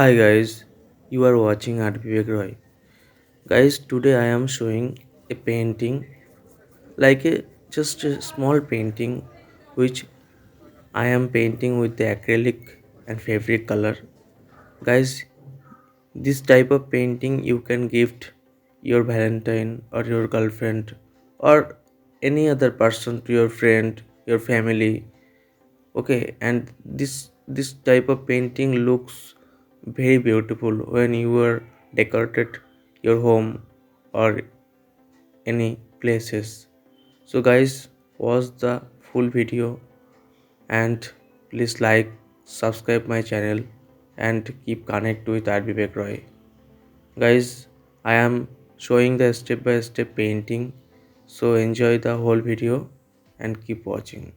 Hi guys, you are watching Art Vivek Roy. Guys, today I am showing a painting like just a small painting which I am painting with the acrylic and fabric color. Guys, this type of painting you can gift your valentine or your girlfriend or any other person to your friend, your family. Okay, and this type of painting looks very beautiful when you are decorated your home or any places. So guys, watch the full video and please like, subscribe my channel and keep connect with Vivek Roy. Guys, I am showing the step by step painting, so enjoy the whole video and keep watching.